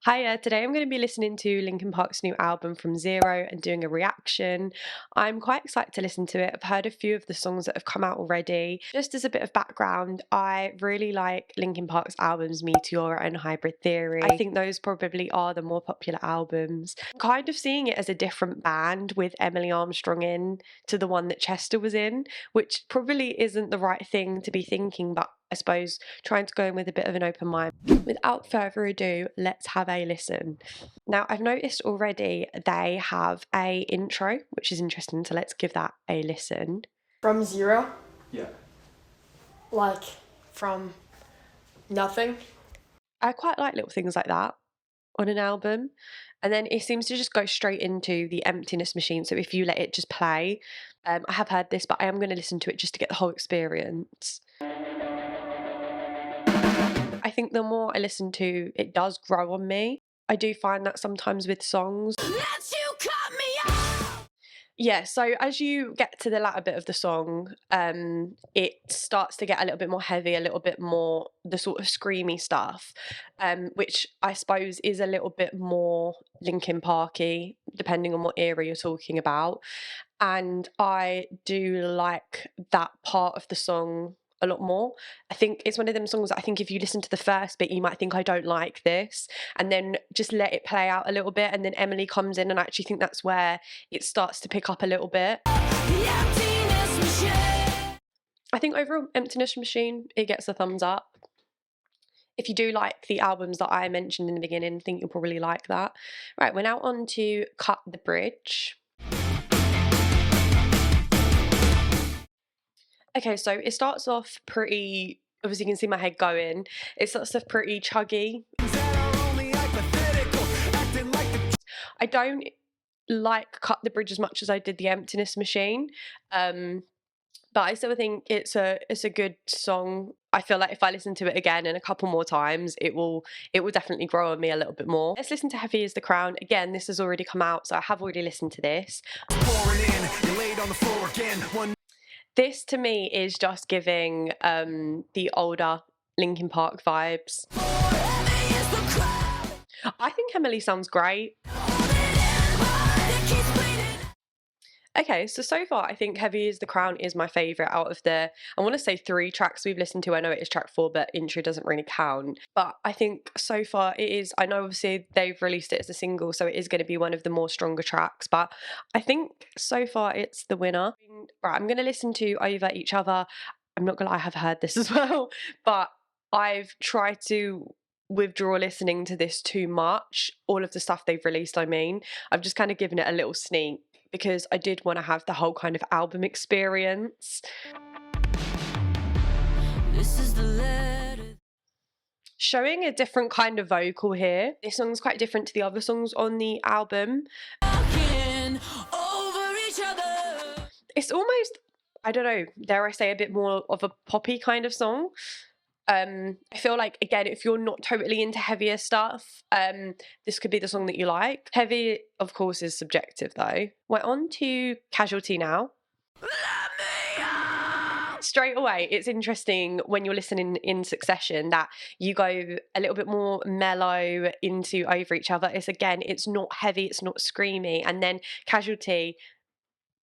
Hiya, today I'm going to be listening to Linkin Park's new album From Zero and doing a reaction. I'm quite excited to listen to it. I've heard a few of the songs that have come out already. Just as a bit of background, I really like Linkin Park's albums Meteora and Hybrid Theory. I think those probably are the more popular albums. I'm kind of seeing it as a different band with Emily Armstrong in to the one that Chester was in, which probably isn't the right thing to be thinking, but I suppose trying to go in with a bit of an open mind. Without further ado, let's have a listen. Now, I've noticed already they have a intro, which is interesting, so let's give that a listen. From zero? Yeah. Like, from nothing? I quite like little things like that on an album. And then it seems to just go straight into the Emptiness Machine. So if you let it just play, I have heard this, but I am going to listen to it just to get the whole experience. I think the more I listen to, it does grow on me. I do find that sometimes with songs. Yeah, so as you get to the latter bit of the song, it starts to get a little bit more heavy, a little bit more the sort of screamy stuff, which I suppose is a little bit more Linkin Parky, depending on what era you're talking about. And I do like that part of the song a lot more. I think it's one of them songs that I think if you listen to the first bit, you might think I don't like this, and then just let it play out a little bit, and then Emily comes in, and I actually think that's where it starts to pick up a little bit. I think overall, Emptiness Machine, it gets a thumbs up. If you do like the albums that I mentioned in the beginning, I think you'll probably like that. Right, we're now on to Cut the Bridge. Okay, so it starts off pretty, obviously you can see my head going. It starts off pretty chuggy. I don't like Cut the Bridge as much as I did the Emptiness Machine. But I still think it's a good song. I feel like if I listen to it again and a couple more times, it will definitely grow on me a little bit more. Let's listen to Heavy is the Crown. Again, this has already come out, so I have already listened to this. This to me is just giving the older Linkin Park vibes. I think Emily sounds great. Okay, so far I think Heavy is the Crown is my favourite out of the, I want to say 3 tracks we've listened to. I know it is track 4, but intro doesn't really count. But I think so far it is, I know obviously they've released it as a single, so it is going to be one of the more stronger tracks. But I think so far it's the winner. Right, I'm going to listen to Over Each Other. I'm not going to lie, I have heard this as well. But I've tried to withdraw listening to this too much. All of the stuff they've released, I mean. I've just kind of given it a little sneak, because I did want to have the whole kind of album experience. This is the letter. Showing a different kind of vocal here. This song's quite different to the other songs on the album. It's almost, I don't know, dare I say, a bit more of a poppy kind of song. I feel like, again, if you're not totally into heavier stuff, this could be the song that you like. Heavy, of course, is subjective though. We're on to Casualty now. Straight away, it's interesting when you're listening in succession that you go a little bit more mellow into Over Each Other. It's not heavy, it's not screamy. And then Casualty,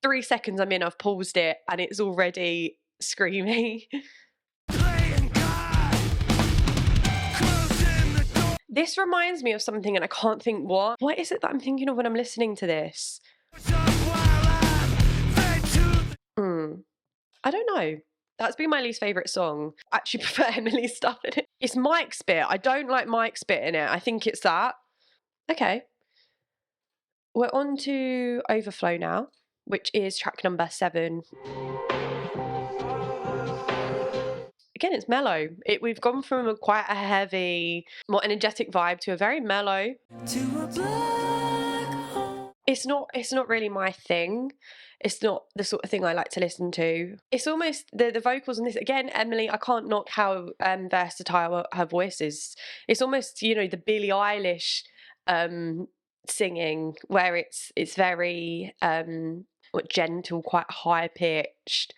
3 seconds I'm in, I've paused it, and it's already screamy. This reminds me of something and I can't think what. What is it that I'm thinking of when I'm listening to this? I don't know. That's been my least favourite song. I actually prefer Emily's stuff in it. It's Mike's bit. I don't like Mike's bit in it. I think it's that. Okay. We're on to Overflow now, which is track number 7. Again, it's mellow. We've gone from quite a heavy, more energetic vibe to a very mellow. It's not really my thing. It's not the sort of thing I like to listen to. It's almost the vocals on this. Again, Emily, I can't knock how versatile her voice is. It's almost, you know, the Billie Eilish singing, where it's very gentle, quite high pitched.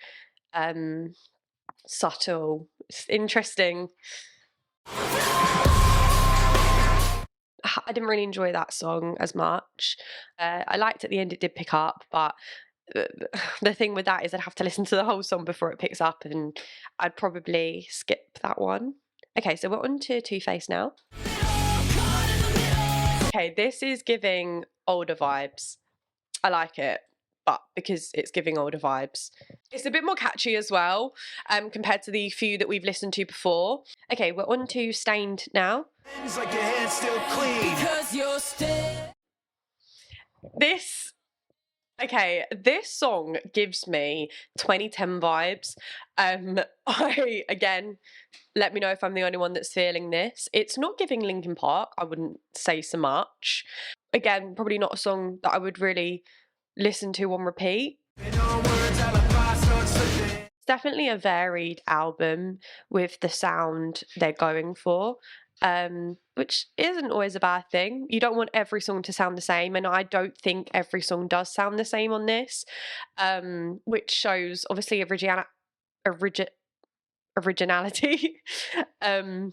Subtle. It's interesting. I didn't really enjoy that song as much. I liked at the end it did pick up, but the the thing with that is I'd have to listen to the whole song before it picks up, and I'd probably skip that one. Okay, so we're on to Two Face now. Okay, this is giving older vibes. I like it, but because it's giving older vibes. It's a bit more catchy as well, compared to the few that we've listened to before. Okay, we're on to Stained now. Like your hand's still clean. Because you're still. This Okay, this song gives me 2010 vibes. I again, let me know if I'm the only one that's feeling this. It's not giving Linkin Park, I wouldn't say so much. Again, probably not a song that I would really listen to on repeat. It's definitely a varied album with the sound they're going for, which isn't always a bad thing. You don't want every song to sound the same, and I don't think every song does sound the same on this, which shows obviously origi- originality. um,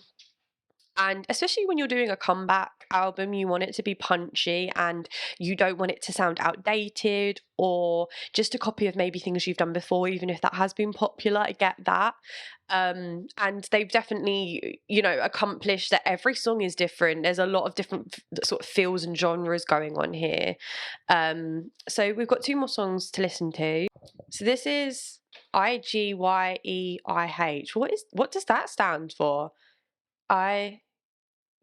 and especially when you're doing a comeback album, you want it to be punchy and you don't want it to sound outdated or just a copy of maybe things you've done before, even if that has been popular. I get that. And they've definitely, accomplished that every song is different. There's a lot of different sort of feels and genres going on here. So we've got two more songs to listen to. So this is IGYEIH. What does that stand for? I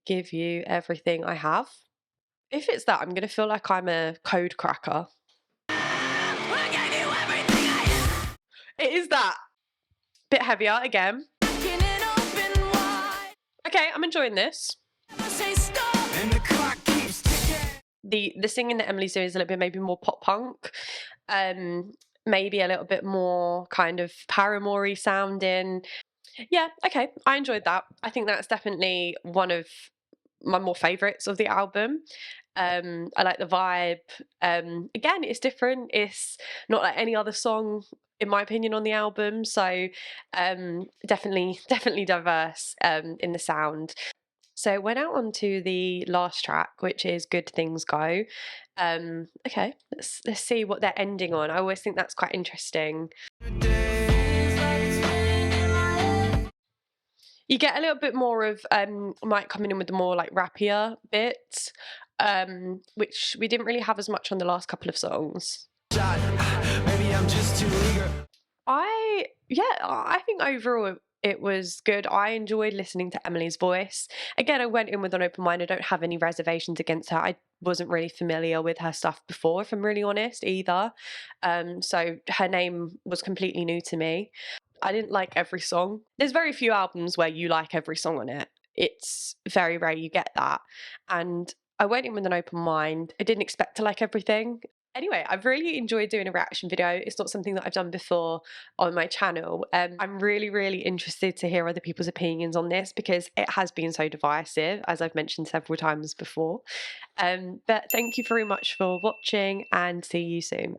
give you everything I have. If it's that, I'm going to feel like I'm a code cracker. It is that. Bit heavier again. Okay, I'm enjoying this. The singing that Emily's doing is a little bit maybe more pop punk. Maybe a little bit more kind of Paramore-y sounding. Yeah, okay, I enjoyed that. I think that's definitely one of my more favourites of the album. I like the vibe. Again, it's different. It's not like any other song, in my opinion, on the album. So definitely diverse in the sound. So went out onto the last track, which is "Good Things Go." Okay, let's see what they're ending on. I always think that's quite interesting. You get a little bit more of Mike coming in with the more like rappier bits, which we didn't really have as much on the last couple of songs. Maybe I'm just too eager. I think overall it was good. I enjoyed listening to Emily's voice. Again, I went in with an open mind. I don't have any reservations against her. I wasn't really familiar with her stuff before, if I'm really honest, either. So her name was completely new to me. I didn't like every song. There's very few albums where you like every song on it. It's very rare you get that. And I went in with an open mind. I didn't expect to like everything. Anyway, I've really enjoyed doing a reaction video. It's not something that I've done before on my channel. I'm really interested to hear other people's opinions on this because it has been so divisive, as I've mentioned several times before. But thank you very much for watching and see you soon.